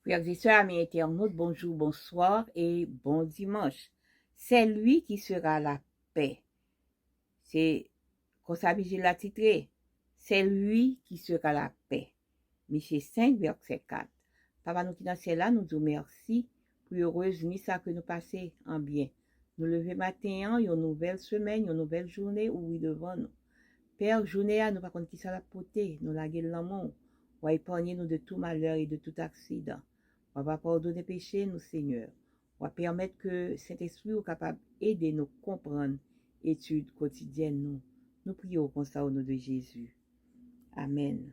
Frères et sœurs, amis internautes, bonjour, bonsoir et bon dimanche. C'est lui qui sera la paix. C'est comme ça Vigile l'a titré. C'est lui qui sera la paix. Michée 5, verset 4. Papa nous qui dans ciel là, nous disons merci pour heureuse nuit ça que nous passer en bien. Nous lever matin, une nouvelle semaine, une nouvelle journée où oui devant nous. Père, journée à nous par contre qui ça la porter, nous la gueule l'amour. On va épargner nous de tout malheur et de tout accident. On va pardonner péché nous, Seigneur. On va permettre que Saint-Esprit soit capable d'aider nous comprendre l'étude quotidienne nous. Nous prions comme ça au nom de Jésus. Amen.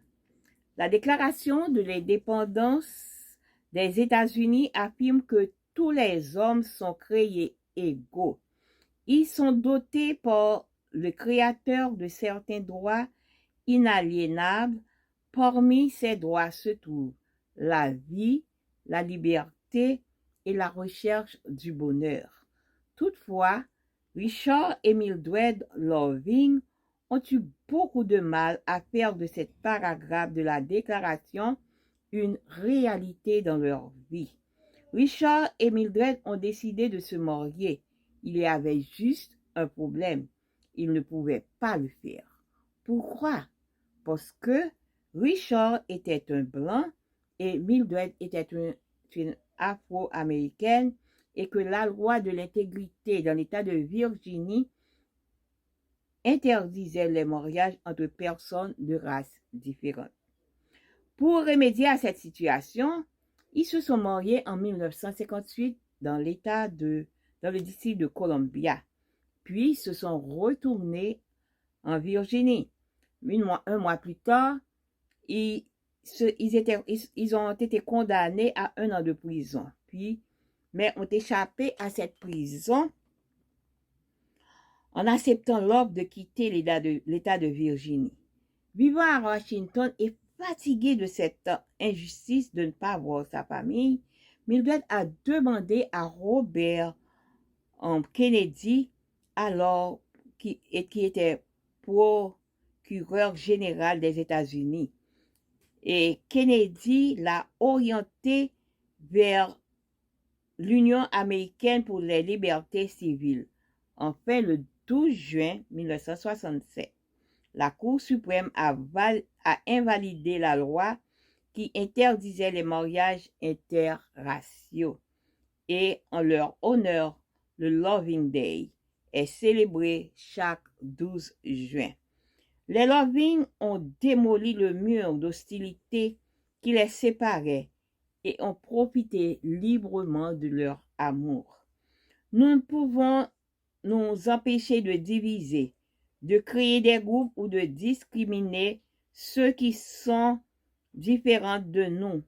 La déclaration de l'indépendance des États-Unis affirme que tous les hommes sont créés égaux. Ils sont dotés par le Créateur de certains droits inaliénables. Parmi ces droits se trouvent la vie, la liberté et la recherche du bonheur. Toutefois, Richard et Mildred Loving ont eu beaucoup de mal à faire de cette paragraphe de la déclaration une réalité dans leur vie. Richard et Mildred ont décidé de se marier. Il y avait juste un problème. Ils ne pouvaient pas le faire. Pourquoi? Parce que Richard était un blanc et Mildred était une afro-américaine et que la loi de l'intégrité dans l'État de Virginie interdisait les mariages entre personnes de races différentes. Pour remédier à cette situation, ils se sont mariés en 1958 dans le district de Columbia, puis se sont retournés en Virginie. Un mois plus tard, ils ont été condamnés à 1 an de prison, mais ont échappé à cette prison en acceptant l'ordre de quitter l'État de Virginie. Vivant à Washington et fatigué de cette injustice de ne pas voir sa famille, Mildred a demandé à Robert Kennedy, alors qui était procureur général des États-Unis, et Kennedy l'a orienté vers l'Union américaine pour les libertés civiles. Enfin, le 12 juin 1967, la Cour suprême a invalidé la loi qui interdisait les mariages interraciaux et en leur honneur, le Loving Day est célébré chaque 12 juin. Les Loving ont démoli le mur d'hostilité qui les séparait et ont profité librement de leur amour. Nous ne pouvons nous empêcher de diviser, de créer des groupes ou de discriminer ceux qui sont différents de nous.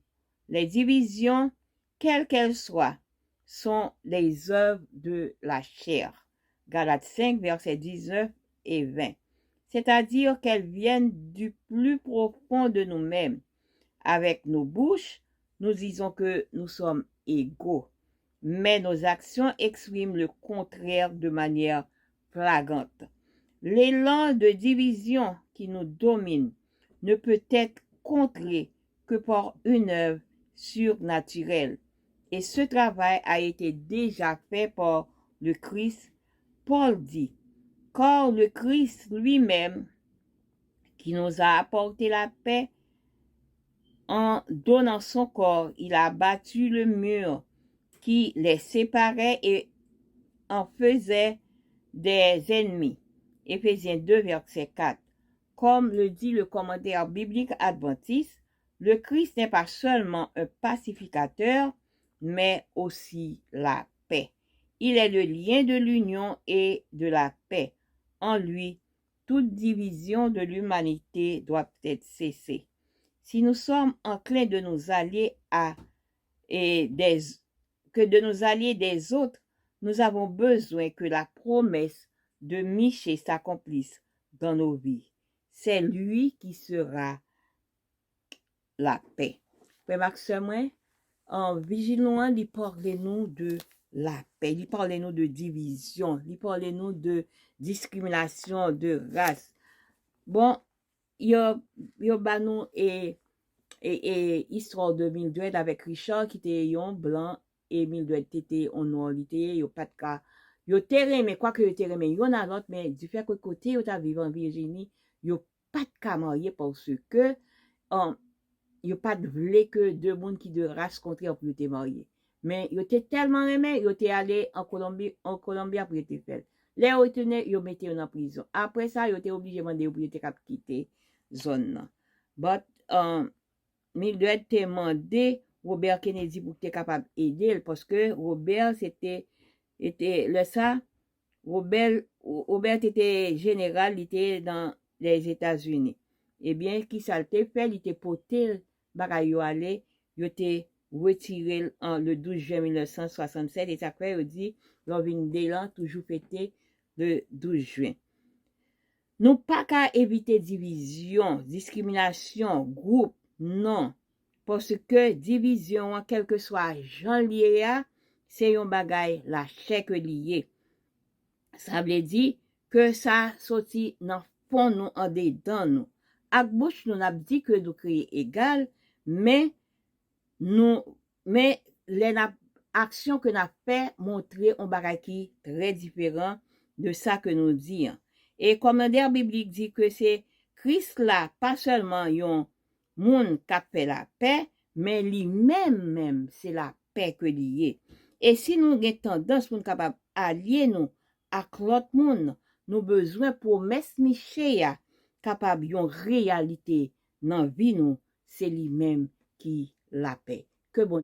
Les divisions, quelles qu'elles soient, sont les œuvres de la chair. Galates 5, versets 19 et 20. C'est-à-dire qu'elles viennent du plus profond de nous-mêmes. Avec nos bouches, nous disons que nous sommes égaux, mais nos actions expriment le contraire de manière flagrante. L'élan de division qui nous domine ne peut être contré que par une œuvre surnaturelle. Et ce travail a été déjà fait par le Christ. Paul dit, car le Christ lui-même, qui nous a apporté la paix, en donnant son corps, il a battu le mur qui les séparait et en faisait des ennemis. Éphésiens 2, verset 4. Comme le dit le commentaire biblique adventiste, le Christ n'est pas seulement un pacificateur, mais aussi la paix. Il est le lien de l'union et de la paix. En lui, toute division de l'humanité doit être cessée. Si nous sommes enclins de nous allier des autres, nous avons besoin que la promesse de Michée s'accomplisse dans nos vies. C'est lui qui sera la paix. Frère Max, en vigilant, il parle-nous de la paix, il parle-nous de division, il parle-nous de discrimination, de race. Bon, il y a nous et et histoire de Mildred avec Richard qui était yon blanc et Mildred était en noir, il était yo pas de cas. Yo terre mais quoi que yo terre mais yon a l'autre mais du fait que côté yo ta vivre en Virginie, yo pas de cas marié parce que yo pas de vle que deux monde qui de race contraire pour te marié. Mais yo te tellement aimé, yo te allé en Colombie après te fait. Les retourné, yo mette en prison. Après ça, yo te obligé demander pour te cap quitter zone là. But Mildred te demandé Robert Kennedy pour te capable aider parce que Robert était le ça Robert était général, il était dans les États-Unis. Eh bien, qui ça te fait, il était porté bagay yo aller, yo te retiré le 12 juin 1967 et ça fait, il dit, Lovin Delan toujours fêté le 12 juin. Nous pas qu'à éviter division, discrimination, groupe, non. Parce que division, quel que soit genre lié, c'est un bagay la chèque lié. Ça veut dire que ça sorti dans fond nous en dedans nous. À bouche nous n'a dit que nous créer égal, mais les actions que nous fait montrer un bagay qui très différent de ça que nous disons. Et commentaire biblique dit que c'est Christ là, pas seulement yon moun qui fait la paix, mais lui-même c'est la paix que lié. Et si nous avons tendance pour nous capable allier nous avec l'autre monde, nous besoin pour Michel capable yon réalité dans vie nous, c'est lui-même qui la paix. Que bon